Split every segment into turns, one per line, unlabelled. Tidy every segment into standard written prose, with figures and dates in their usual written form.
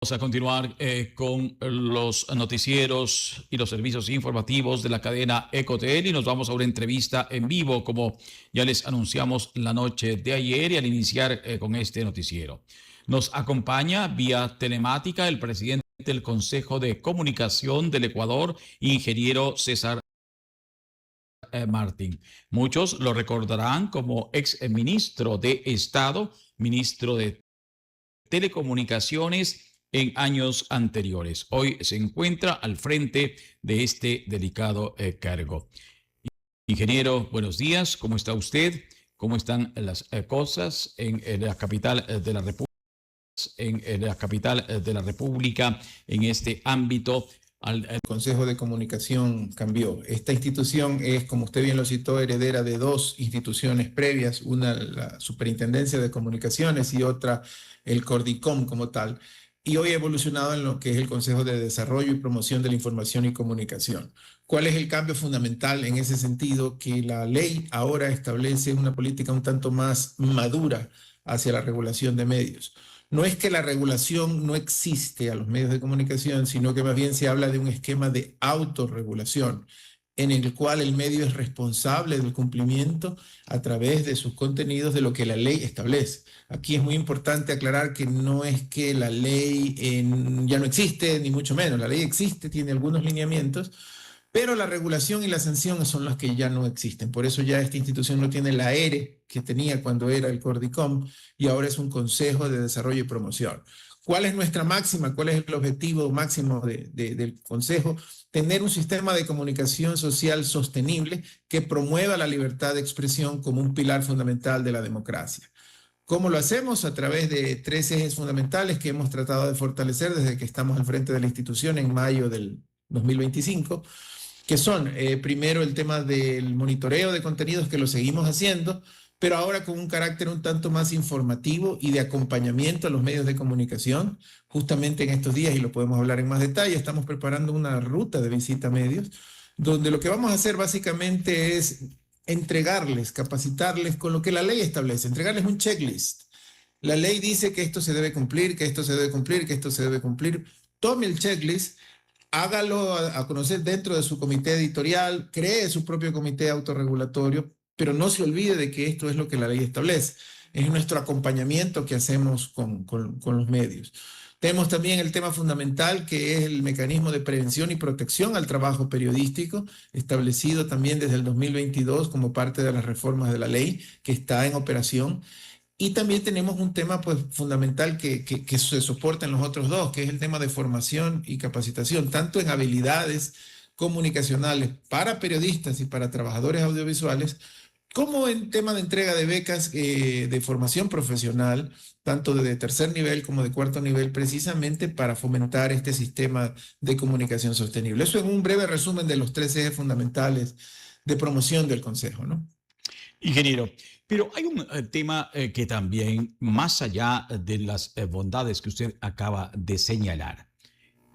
Vamos a continuar con los noticieros y los servicios informativos de la cadena Ecotel y nos vamos a una entrevista en vivo, como ya les anunciamos la noche de ayer y al iniciar con este noticiero. Nos acompaña vía telemática el presidente del Consejo de Comunicación del Ecuador, ingeniero César Martín. Muchos lo recordarán como ex ministro de Estado, ministro de Telecomunicaciones en años anteriores. Hoy se encuentra al frente de este delicado cargo. Ingeniero, buenos días. ¿Cómo está usted? ¿Cómo están las cosas en la capital de la República? En este ámbito.
El Consejo de Comunicación cambió. Esta institución es, como usted bien lo citó, heredera de dos instituciones previas, una la Superintendencia de Comunicaciones y otra el Cordicom como tal, y hoy ha evolucionado en lo que es el Consejo de Desarrollo y Promoción de la Información y Comunicación. ¿Cuál es el cambio fundamental en ese sentido? Que la ley ahora establece una política un tanto más madura hacia la regulación de medios. No es que la regulación no existe a los medios de comunicación, sino que más bien se habla de un esquema de autorregulación en el cual el medio es responsable del cumplimiento a través de sus contenidos de lo que la ley establece. Aquí es muy importante aclarar que no es que la ley ya no existe, ni mucho menos. La ley existe, tiene algunos lineamientos, pero la regulación y la sanción son las que ya no existen. Por eso ya esta institución no tiene la ERE que tenía cuando era el Cordicom y ahora es un Consejo de Desarrollo y Promoción. ¿Cuál es nuestra máxima? ¿Cuál es el objetivo máximo del Consejo? Tener un sistema de comunicación social sostenible que promueva la libertad de expresión como un pilar fundamental de la democracia. ¿Cómo lo hacemos? A través de tres ejes fundamentales que hemos tratado de fortalecer desde que estamos al frente de la institución en mayo del 2025, que son, primero, el tema del monitoreo de contenidos, que lo seguimos haciendo, pero ahora con un carácter un tanto más informativo y de acompañamiento a los medios de comunicación. Justamente en estos días, y lo podemos hablar en más detalle, estamos preparando una ruta de visita a medios, donde lo que vamos a hacer básicamente es entregarles, capacitarles con lo que la ley establece, entregarles un checklist. La ley dice que esto se debe cumplir, que esto se debe cumplir, que esto se debe cumplir. Tome el checklist, hágalo a conocer dentro de su comité editorial, cree su propio comité autorregulatorio, pero no se olvide de que esto es lo que la ley establece. Es nuestro acompañamiento que hacemos con los medios. Tenemos también el tema fundamental, que es el mecanismo de prevención y protección al trabajo periodístico, establecido también desde el 2022 como parte de las reformas de la ley, que está en operación. Y también tenemos un tema pues, fundamental que se soporta en los otros dos, que es el tema de formación y capacitación, tanto en habilidades comunicacionales para periodistas y para trabajadores audiovisuales, como en tema de entrega de becas de formación profesional, tanto de tercer nivel como de cuarto nivel, precisamente para fomentar este sistema de comunicación sostenible. Eso es un breve resumen de los tres ejes fundamentales de promoción del Consejo, ¿no?
Ingeniero, pero hay un tema que también, más allá de las bondades que usted acaba de señalar,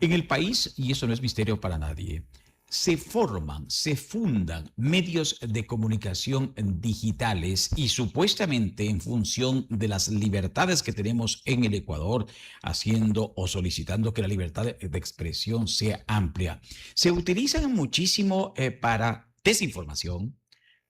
en el país, y eso no es misterio para nadie, se forman, se fundan medios de comunicación digitales y supuestamente en función de las libertades que tenemos en el Ecuador, haciendo o solicitando que la libertad de expresión sea amplia. Se utilizan muchísimo para desinformación,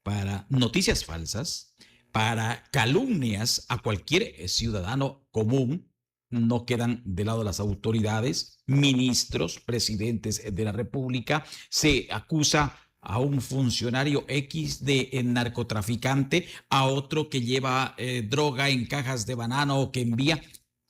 para noticias falsas, para calumnias a cualquier ciudadano común. No quedan de lado las autoridades, ministros, presidentes de la República. Se acusa a un funcionario X de narcotraficante, a otro que lleva droga en cajas de banano o que envía.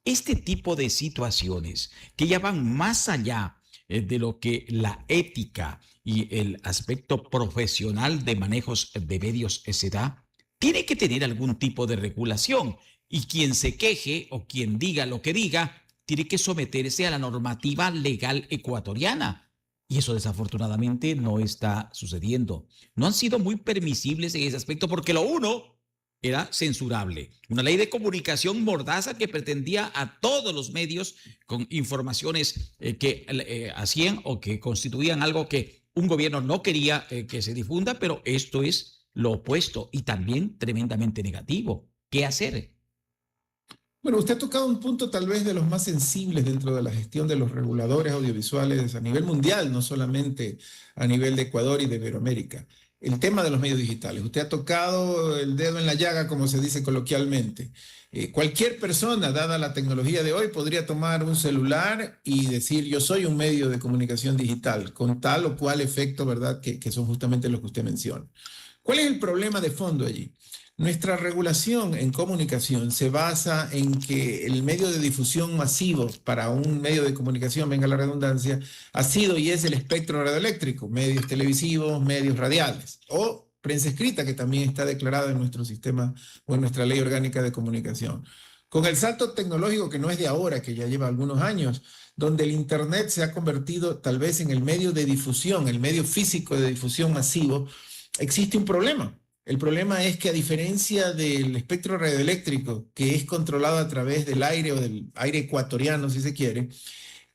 Este tipo de situaciones que ya van más allá de lo que la ética y el aspecto profesional de manejos de medios se da, tiene que tener algún tipo de regulación. Y quien se queje o quien diga lo que diga, tiene que someterse a la normativa legal ecuatoriana. Y eso desafortunadamente no está sucediendo. No han sido muy permisibles en ese aspecto porque lo uno era censurable. Una ley de comunicación mordaza que pretendía a todos los medios con informaciones que hacían o que constituían algo que un gobierno no quería que se difunda, pero esto es lo opuesto y también tremendamente negativo. ¿Qué hacer?
Bueno, usted ha tocado un punto tal vez de los más sensibles dentro de la gestión de los reguladores audiovisuales a nivel mundial, no solamente a nivel de Ecuador y de Iberoamérica. El tema de los medios digitales. Usted ha tocado el dedo en la llaga, como se dice coloquialmente. Cualquier persona, dada la tecnología de hoy, podría tomar un celular y decir, yo soy un medio de comunicación digital, con tal o cual efecto, ¿verdad? Que son justamente los que usted menciona. ¿Cuál es el problema de fondo allí? Nuestra regulación en comunicación se basa en que el medio de difusión masivo para un medio de comunicación, venga la redundancia, ha sido y es el espectro radioeléctrico, medios televisivos, medios radiales o prensa escrita, que también está declarada en nuestro sistema o en nuestra ley orgánica de comunicación. Con el salto tecnológico que no es de ahora, que ya lleva algunos años, donde el Internet se ha convertido tal vez en el medio de difusión, el medio físico de difusión masivo, existe un problema. El problema es que a diferencia del espectro radioeléctrico, que es controlado a través del aire o del aire ecuatoriano, si se quiere,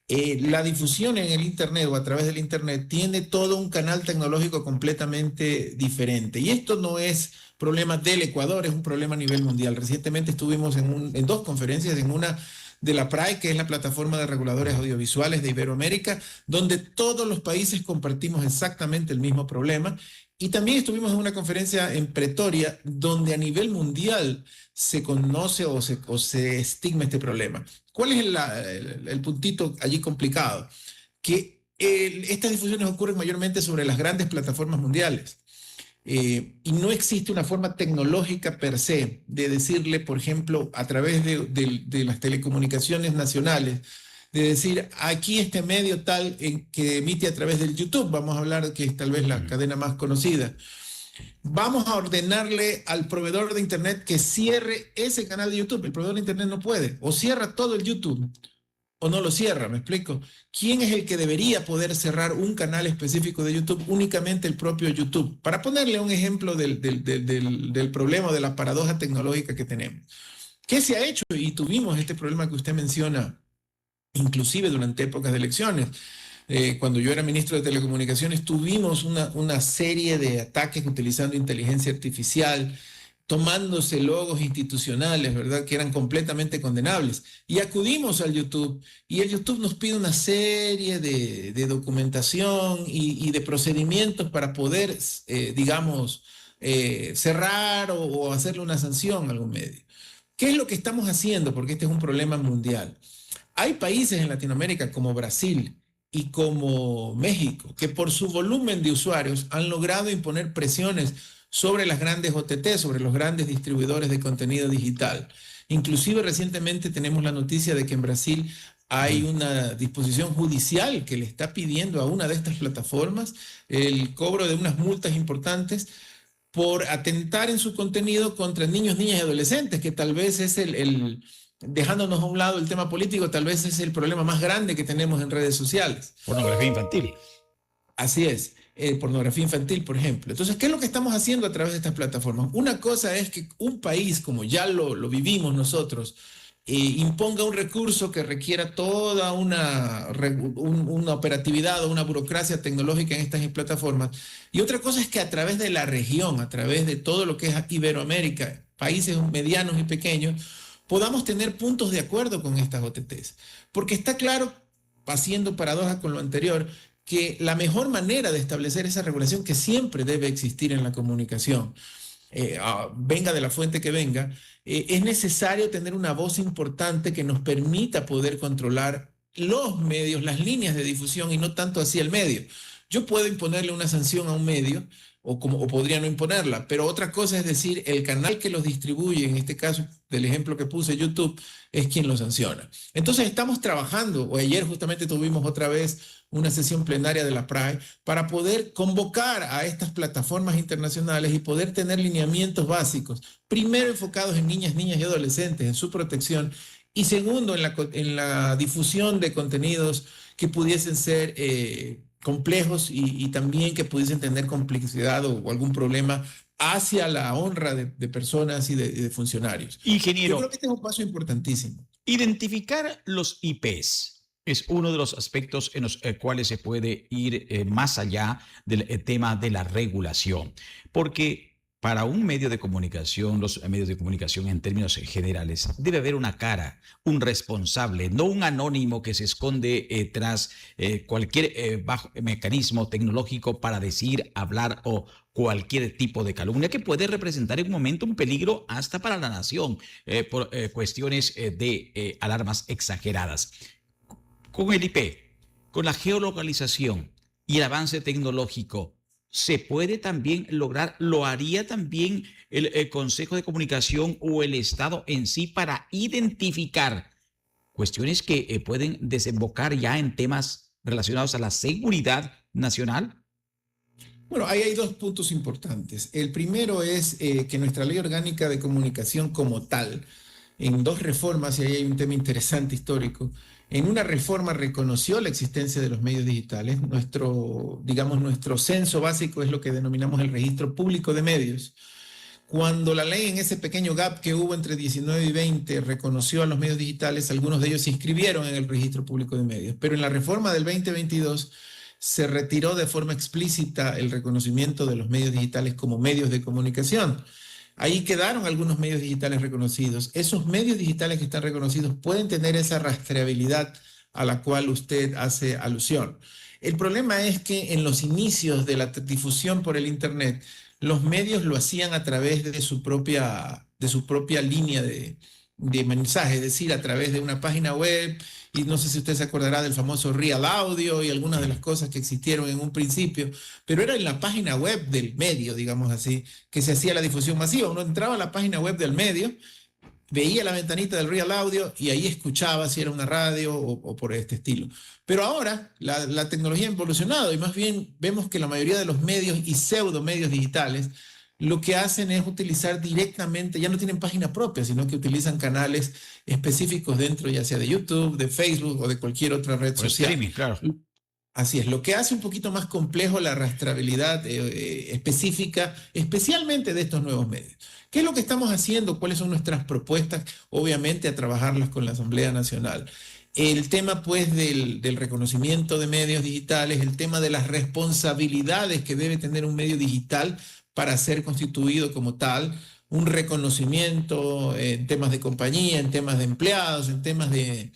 la difusión en el Internet o a través del Internet tiene todo un canal tecnológico completamente diferente. Y esto no es problema del Ecuador, es un problema a nivel mundial. Recientemente estuvimos en dos conferencias, en una de la PRAE, que es la plataforma de reguladores audiovisuales de Iberoamérica, donde todos los países compartimos exactamente el mismo problema. Y también estuvimos en una conferencia en Pretoria, donde a nivel mundial se conoce o se estigma este problema. ¿Cuál es el puntito allí complicado? Que estas difusiones ocurren mayormente sobre las grandes plataformas mundiales. Y no existe una forma tecnológica per se de decirle, por ejemplo, a través de las telecomunicaciones nacionales, de decir, aquí este medio tal que emite a través del YouTube, vamos a hablar que es tal vez la cadena más conocida, vamos a ordenarle al proveedor de Internet que cierre ese canal de YouTube. El proveedor de Internet no puede, o cierra todo el YouTube, o no lo cierra, ¿me explico? ¿Quién es el que debería poder cerrar un canal específico de YouTube? Únicamente el propio YouTube. Para ponerle un ejemplo del problema, de la paradoja tecnológica que tenemos. ¿Qué se ha hecho? Y tuvimos este problema que usted menciona, inclusive durante épocas de elecciones. Cuando yo era ministro de Telecomunicaciones, tuvimos una serie de ataques utilizando inteligencia artificial, tomándose logos institucionales, ¿verdad?, que eran completamente condenables. Y acudimos al YouTube, y el YouTube nos pide una serie de documentación y de procedimientos para poder, digamos, cerrar o hacerle una sanción a algún medio. ¿Qué es lo que estamos haciendo? Porque este es un problema mundial. Hay países en Latinoamérica como Brasil y como México que por su volumen de usuarios han logrado imponer presiones sobre las grandes OTT, sobre los grandes distribuidores de contenido digital. Inclusive recientemente tenemos la noticia de que en Brasil hay una disposición judicial que le está pidiendo a una de estas plataformas el cobro de unas multas importantes por atentar en su contenido contra niños, niñas y adolescentes, que tal vez es dejándonos a un lado el tema político, tal vez es el problema más grande que tenemos en redes sociales.
Pornografía infantil.
Así es, pornografía infantil, por ejemplo. Entonces, ¿qué es lo que estamos haciendo a través de estas plataformas? Una cosa es que un país, como ya lo vivimos nosotros, imponga un recurso que requiera toda una operatividad o una burocracia tecnológica en estas plataformas. Y otra cosa es que a través de la región, a través de todo lo que es Iberoamérica, países medianos y pequeños, podamos tener puntos de acuerdo con estas OTTs. Porque está claro, haciendo paradoja con lo anterior, que la mejor manera de establecer esa regulación que siempre debe existir en la comunicación, venga de la fuente que venga, es necesario tener una voz importante que nos permita poder controlar los medios, las líneas de difusión y no tanto así el medio. Yo puedo imponerle una sanción a un medio o podría no imponerla, pero otra cosa es decir, el canal que los distribuye, en este caso del ejemplo que puse, YouTube, es quien lo sanciona. Entonces estamos trabajando, o ayer justamente tuvimos otra vez una sesión plenaria de la PRAE para poder convocar a estas plataformas internacionales y poder tener lineamientos básicos, primero enfocados en niñas, niñas y adolescentes, en su protección, y segundo, en la difusión de contenidos que pudiesen ser complejos y también que pudiesen tener complicidad o algún problema hacia la honra de personas y de funcionarios.
Ingeniero,
yo creo que este es un paso importantísimo.
Identificar los IPs es uno de los aspectos en los cuales se puede ir más allá del tema de la regulación, porque para un medio de comunicación, los medios de comunicación en términos generales, debe haber una cara, un responsable, no un anónimo que se esconde tras cualquier mecanismo tecnológico para decir, hablar o cualquier tipo de calumnia que puede representar en un momento un peligro hasta para la nación por cuestiones de alarmas exageradas. Con el IP, con la geolocalización y el avance tecnológico, se puede también lograr, lo haría también el Consejo de Comunicación o el Estado en sí para identificar cuestiones que pueden desembocar ya en temas relacionados a la seguridad nacional.
Bueno, ahí hay dos puntos importantes. El primero es que nuestra ley orgánica de comunicación como tal, en dos reformas, y ahí hay un tema interesante histórico, en una reforma reconoció la existencia de los medios digitales. Digamos, nuestro censo básico es lo que denominamos el registro público de medios. Cuando la ley, en ese pequeño gap que hubo entre 19 y 20, reconoció a los medios digitales, algunos de ellos se inscribieron en el registro público de medios. Pero en la reforma del 2022 se retiró de forma explícita el reconocimiento de los medios digitales como medios de comunicación. Ahí quedaron algunos medios digitales reconocidos. Esos medios digitales que están reconocidos pueden tener esa rastreabilidad a la cual usted hace alusión. El problema es que en los inicios de la difusión por el Internet, los medios lo hacían a través de su propia línea de mensaje, es decir, a través de una página web, y no sé si usted se acordará del famoso Real Audio y algunas de las cosas que existieron en un principio, pero era en la página web del medio, digamos así, que se hacía la difusión masiva. Uno entraba a la página web del medio, veía la ventanita del Real Audio y ahí escuchaba si era una radio o por este estilo. Pero ahora la tecnología ha evolucionado y más bien vemos que la mayoría de los medios y pseudo medios digitales lo que hacen es utilizar directamente, ya no tienen página propia, sino que utilizan canales específicos dentro, ya sea de YouTube, de Facebook o de cualquier otra red social.
Streaming, claro.
Así es, lo que hace un poquito más complejo la rastreabilidad específica, especialmente de estos nuevos medios. ¿Qué es lo que estamos haciendo? ¿Cuáles son nuestras propuestas? Obviamente a trabajarlas con la Asamblea Nacional. El tema pues del reconocimiento de medios digitales, el tema de las responsabilidades que debe tener un medio digital para ser constituido como tal, un reconocimiento en temas de compañía, en temas de empleados, en temas de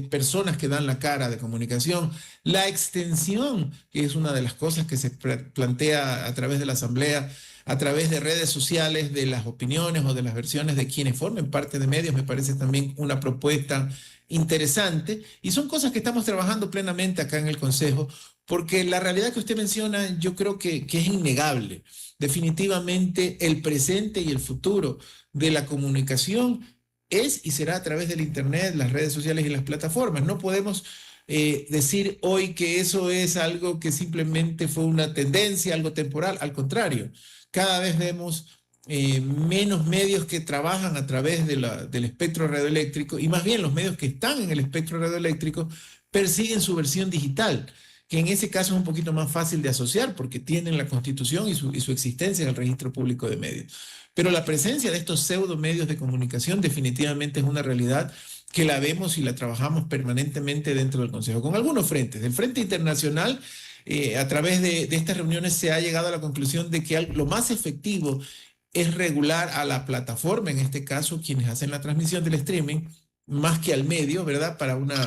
personas que dan la cara de comunicación, la extensión, que es una de las cosas que se plantea a través de la Asamblea, a través de redes sociales, de las opiniones o de las versiones de quienes formen parte de medios, me parece también una propuesta interesante, y son cosas que estamos trabajando plenamente acá en el Consejo, porque la realidad que usted menciona yo creo que es innegable. Definitivamente el presente y el futuro de la comunicación es y será a través del Internet, las redes sociales y las plataformas. No podemos decir hoy que eso es algo que simplemente fue una tendencia, algo temporal. Al contrario, cada vez vemos menos medios que trabajan a través del espectro radioeléctrico, y más bien los medios que están en el espectro radioeléctrico persiguen su versión digital, que en ese caso es un poquito más fácil de asociar porque tienen la Constitución y su existencia en el registro público de medios. Pero la presencia de estos pseudo medios de comunicación definitivamente es una realidad que la vemos y la trabajamos permanentemente dentro del Consejo, con algunos frentes. Del frente internacional, a través de estas reuniones se ha llegado a la conclusión de que lo más efectivo es regular a la plataforma, en este caso quienes hacen la transmisión del streaming, más que al medio, ¿verdad? Para una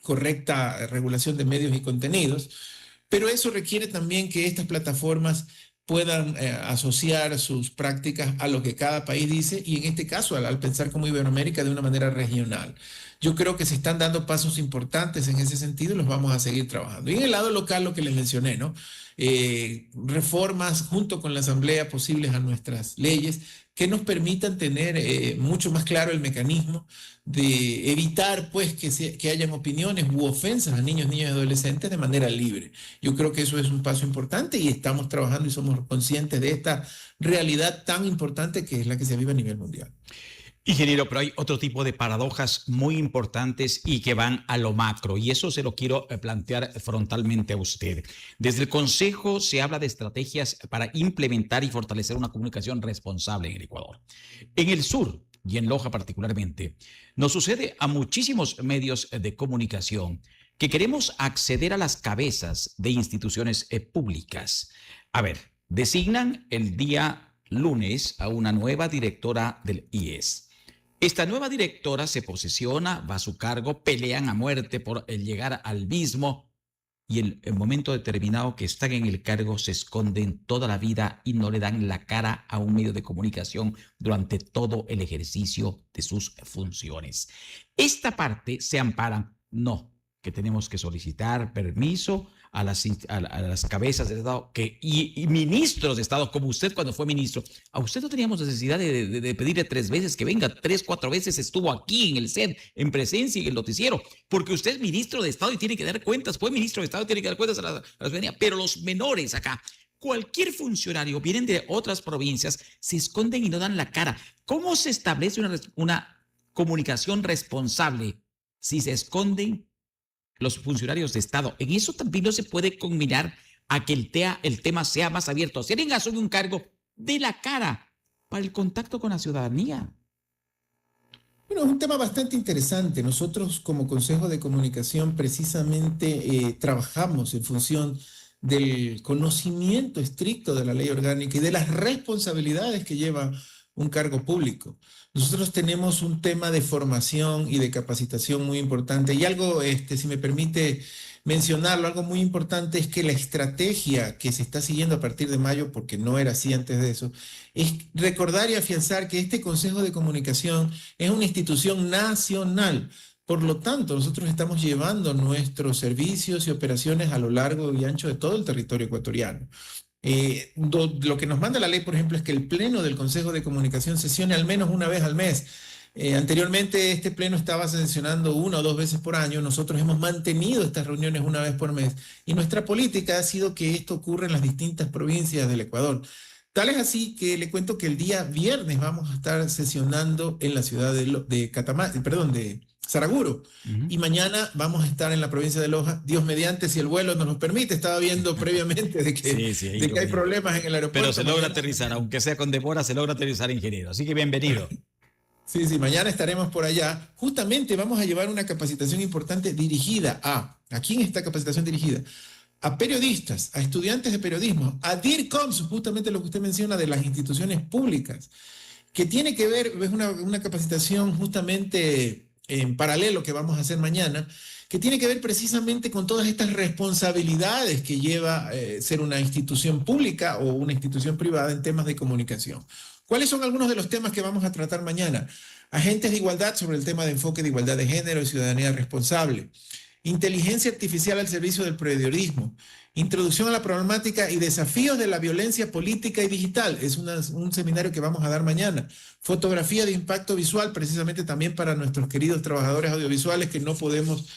correcta regulación de medios y contenidos, pero eso requiere también que estas plataformas puedan asociar sus prácticas a lo que cada país dice, y en este caso al pensar como Iberoamérica de una manera regional. Yo creo que se están dando pasos importantes en ese sentido y los vamos a seguir trabajando. Y en el lado local, lo que les mencioné, ¿no? Reformas junto con la Asamblea posibles a nuestras leyes que nos permitan tener mucho más claro el mecanismo de evitar pues que hayan opiniones u ofensas a niños, niñas y adolescentes de manera libre. Yo creo que eso es un paso importante y estamos trabajando y somos conscientes de esta realidad tan importante que es la que se vive a nivel mundial.
Ingeniero, pero hay otro tipo de paradojas muy importantes y que van a lo macro, y eso se lo quiero plantear frontalmente a usted. Desde el Consejo se habla de estrategias para implementar y fortalecer una comunicación responsable en el Ecuador. En el sur, y en Loja particularmente, nos sucede a muchísimos medios de comunicación que queremos acceder a las cabezas de instituciones públicas. A ver, designan el día lunes a una nueva directora del IES. Esta nueva directora se posesiona, va a su cargo, pelean a muerte por el llegar al mismo y en el momento determinado que están en el cargo se esconden toda la vida y no le dan la cara a un medio de comunicación durante todo el ejercicio de sus funciones. Esta parte se amparan, no, que tenemos que solicitar permiso a las cabezas de Estado y ministros de Estado, como usted cuando fue ministro. A usted no teníamos necesidad de pedirle 3 veces que venga, 3, 4 veces estuvo aquí en el set, en presencia y en el noticiero, porque usted es ministro de Estado y tiene que dar cuentas, fue ministro de Estado y tiene que dar cuentas a la ciudadanía, pero los menores acá, cualquier funcionario, vienen de otras provincias, se esconden y no dan la cara. ¿Cómo se establece una comunicación responsable si se esconden los funcionarios de Estado? En eso también no se puede combinar a que el tema sea más abierto. Si alguien asume un cargo, de la cara para el contacto con la ciudadanía.
Bueno, es un tema bastante interesante. Nosotros como Consejo de Comunicación precisamente trabajamos en función del conocimiento estricto de la ley orgánica y de las responsabilidades que lleva un cargo público. Nosotros tenemos un tema de formación y de capacitación muy importante y algo, si me permite mencionarlo, algo muy importante es que la estrategia que se está siguiendo a partir de mayo, porque no era así antes de eso, es recordar y afianzar que este Consejo de Comunicación es una institución nacional. Por lo tanto, nosotros estamos llevando nuestros servicios y operaciones a lo largo y ancho de todo el territorio ecuatoriano. Lo que nos manda la ley, por ejemplo, es que el Pleno del Consejo de Comunicación sesione al menos una vez al mes. Anteriormente este Pleno estaba sesionando 1 o 2 veces por año. Nosotros hemos mantenido estas reuniones una vez por mes y nuestra política ha sido que esto ocurra en las distintas provincias del Ecuador. Tal es así que le cuento que el día viernes vamos a estar sesionando en la ciudad de Saraguro. Y mañana vamos a estar en la provincia de Loja, Dios mediante, si el vuelo nos lo permite. Estaba viendo previamente de que hay problemas en el aeropuerto.
Pero se logra aterrizar, aunque sea con demora, se logra aterrizar, ingeniero. Así que bienvenido.
Sí, mañana estaremos por allá. Justamente vamos a llevar una capacitación importante dirigida ¿a quién está capacitación dirigida? A periodistas, a estudiantes de periodismo, a DIRCOMS, justamente lo que usted menciona de las instituciones públicas, que tiene que ver, es una capacitación justamente en paralelo que vamos a hacer mañana, que tiene que ver precisamente con todas estas responsabilidades que lleva ser una institución pública o una institución privada en temas de comunicación. ¿Cuáles son algunos de los temas que vamos a tratar mañana? Agentes de igualdad sobre el tema de enfoque de igualdad de género y ciudadanía responsable. Inteligencia artificial al servicio del periodismo. Introducción a la problemática y desafíos de la violencia política y digital. Es un seminario que vamos a dar mañana. Fotografía de impacto visual, precisamente también para nuestros queridos trabajadores audiovisuales que no podemos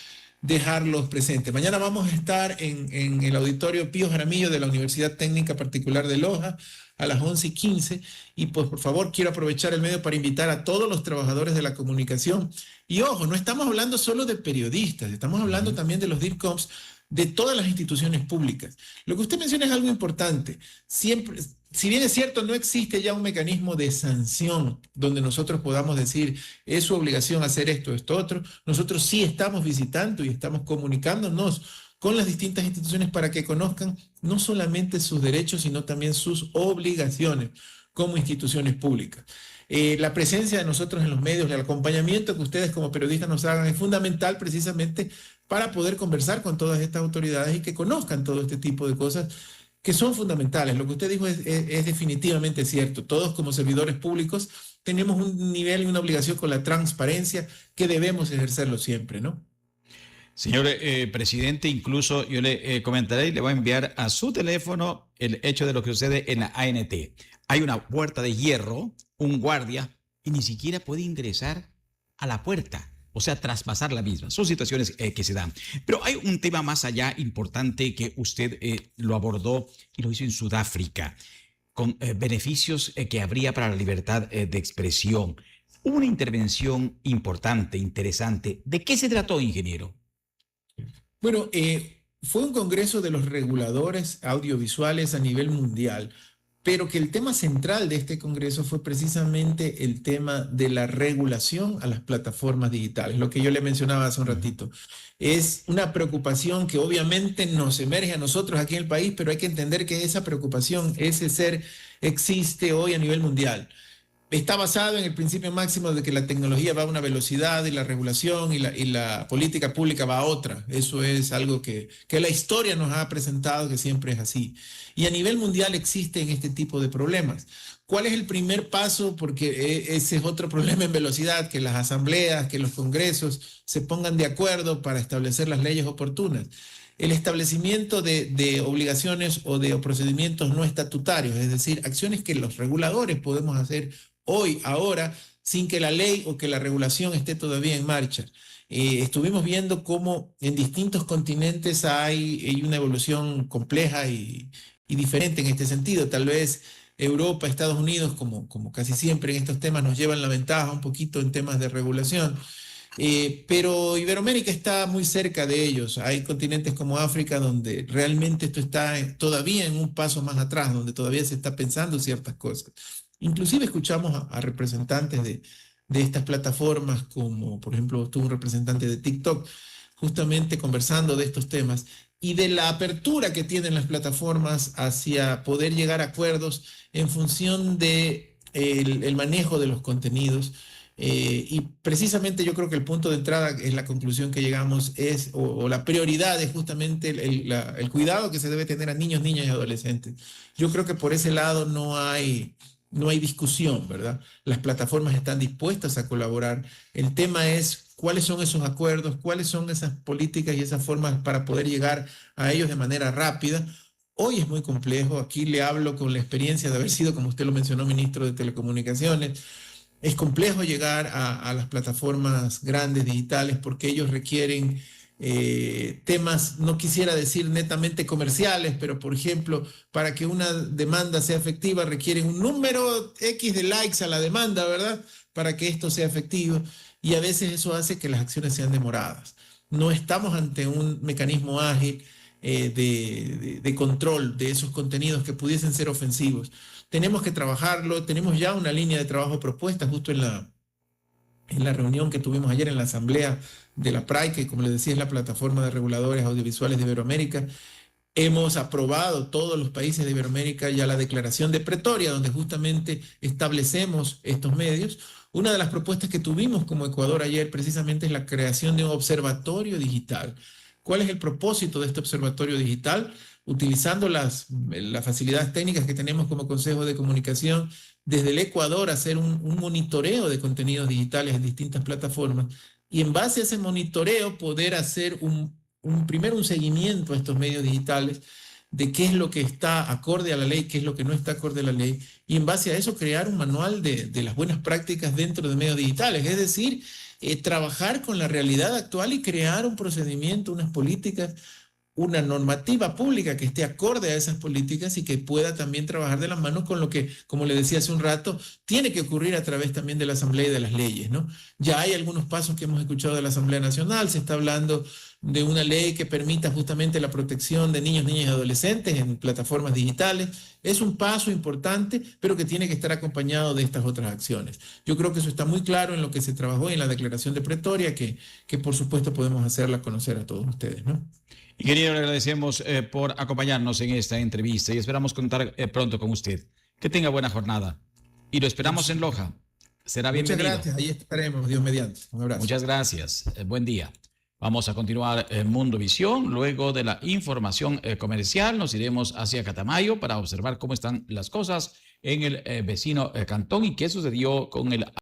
dejarlos presentes. Mañana vamos a estar en el auditorio Pío Jaramillo de la Universidad Técnica Particular de Loja a las 11:15 y pues por favor quiero aprovechar el medio para invitar a todos los trabajadores de la comunicación y ojo, no estamos hablando solo de periodistas, estamos hablando también de los DIRCOMS, de todas las instituciones públicas. Lo que usted menciona es algo importante. Siempre, si bien es cierto, no existe ya un mecanismo de sanción donde nosotros podamos decir es su obligación hacer esto, esto, otro, nosotros sí estamos visitando y estamos comunicándonos con las distintas instituciones para que conozcan no solamente sus derechos, sino también sus obligaciones como instituciones públicas. La presencia de nosotros en los medios, el acompañamiento que ustedes como periodistas nos hagan es fundamental precisamente para poder conversar con todas estas autoridades y que conozcan todo este tipo de cosas que son fundamentales. Lo que usted dijo es definitivamente cierto. Todos como servidores públicos tenemos un nivel y una obligación con la transparencia que debemos ejercerlo siempre, ¿no?
Señor presidente, incluso yo le comentaré y le voy a enviar a su teléfono el hecho de lo que sucede en la ANT. Hay una puerta de hierro, un guardia, y ni siquiera puede ingresar a la puerta, o sea, traspasar la misma. Son situaciones que se dan. Pero hay un tema más allá importante que usted lo abordó y lo hizo en Sudáfrica, con beneficios que habría para la libertad de expresión. Hubo una intervención importante, interesante. ¿De qué se trató, ingeniero?
Bueno, fue un congreso de los reguladores audiovisuales a nivel mundial, pero que el tema central de este Congreso fue precisamente el tema de la regulación a las plataformas digitales, lo que yo le mencionaba hace un ratito. Es una preocupación que obviamente nos emerge a nosotros aquí en el país, pero hay que entender que esa preocupación, ese ser, existe hoy a nivel mundial. Está basado en el principio máximo de que la tecnología va a una velocidad y la regulación y la política pública va a otra. Eso es algo que la historia nos ha presentado que siempre es así. Y a nivel mundial existen este tipo de problemas. ¿Cuál es el primer paso? Porque ese es otro problema en velocidad, que las asambleas, que los congresos se pongan de acuerdo para establecer las leyes oportunas. El establecimiento de obligaciones o de procedimientos no estatutarios, es decir, acciones que los reguladores podemos hacer hoy, ahora, sin que la ley o que la regulación esté todavía en marcha. Estuvimos viendo cómo en distintos continentes hay una evolución compleja y diferente en este sentido. Tal vez Europa, Estados Unidos, como casi siempre en estos temas, nos llevan la ventaja un poquito en temas de regulación. Pero Iberoamérica está muy cerca de ellos. Hay continentes como África donde realmente esto está todavía en un paso más atrás, donde todavía se está pensando ciertas cosas. Inclusive escuchamos a representantes de estas plataformas, como por ejemplo estuvo un representante de TikTok, justamente conversando de estos temas y de la apertura que tienen las plataformas hacia poder llegar a acuerdos en función de el manejo de los contenidos. Y precisamente yo creo que el punto de entrada es la conclusión que llegamos o la prioridad es justamente el cuidado que se debe tener a niños, niñas y adolescentes. Yo creo que por ese lado no hay discusión, ¿verdad? Las plataformas están dispuestas a colaborar. El tema es cuáles son esos acuerdos, cuáles son esas políticas y esas formas para poder llegar a ellos de manera rápida. Hoy es muy complejo. Aquí le hablo con la experiencia de haber sido, como usted lo mencionó, ministro de Telecomunicaciones. Es complejo llegar a las plataformas grandes digitales porque ellos requieren temas, no quisiera decir netamente comerciales, pero por ejemplo, para que una demanda sea efectiva requieren un número X de likes a la demanda, ¿verdad? Para que esto sea efectivo. Y a veces eso hace que las acciones sean demoradas. No estamos ante un mecanismo ágil de control de esos contenidos que pudiesen ser ofensivos. Tenemos que trabajarlo, tenemos ya una línea de trabajo propuesta justo en la reunión que tuvimos ayer en la asamblea de la PRAI, que como les decía es la plataforma de reguladores audiovisuales de Iberoamérica. Hemos aprobado todos los países de Iberoamérica ya la declaración de Pretoria, donde justamente establecemos estos medios. Una de las propuestas que tuvimos como Ecuador ayer precisamente es la creación de un observatorio digital. ¿Cuál es el propósito de este observatorio digital? Utilizando las facilidades técnicas que tenemos como Consejo de Comunicación, desde el Ecuador hacer un monitoreo de contenidos digitales en distintas plataformas y en base a ese monitoreo poder hacer primero un seguimiento a estos medios digitales de qué es lo que está acorde a la ley, qué es lo que no está acorde a la ley, y en base a eso crear un manual de las buenas prácticas dentro de medios digitales, es decir, trabajar con la realidad actual y crear un procedimiento, unas políticas, una normativa pública que esté acorde a esas políticas y que pueda también trabajar de la mano con lo que, como le decía hace un rato, tiene que ocurrir a través también de la Asamblea y de las leyes, ¿no? Ya hay algunos pasos que hemos escuchado de la Asamblea Nacional, se está hablando de una ley que permita justamente la protección de niños, niñas y adolescentes en plataformas digitales. Es un paso importante, pero que tiene que estar acompañado de estas otras acciones. Yo creo que eso está muy claro en lo que se trabajó en la Declaración de Pretoria, que por supuesto podemos hacerla conocer a todos ustedes, ¿no?
Ingeniero, le agradecemos por acompañarnos en esta entrevista y esperamos contar pronto con usted. Que tenga buena jornada y lo esperamos en Loja. Será bienvenido.
Muchas gracias, ahí estaremos, Dios mediante. Un abrazo.
Muchas gracias, buen día. Vamos a continuar en Mundo Visión. Luego de la información comercial nos iremos hacia Catamayo para observar cómo están las cosas en el vecino cantón y qué sucedió con el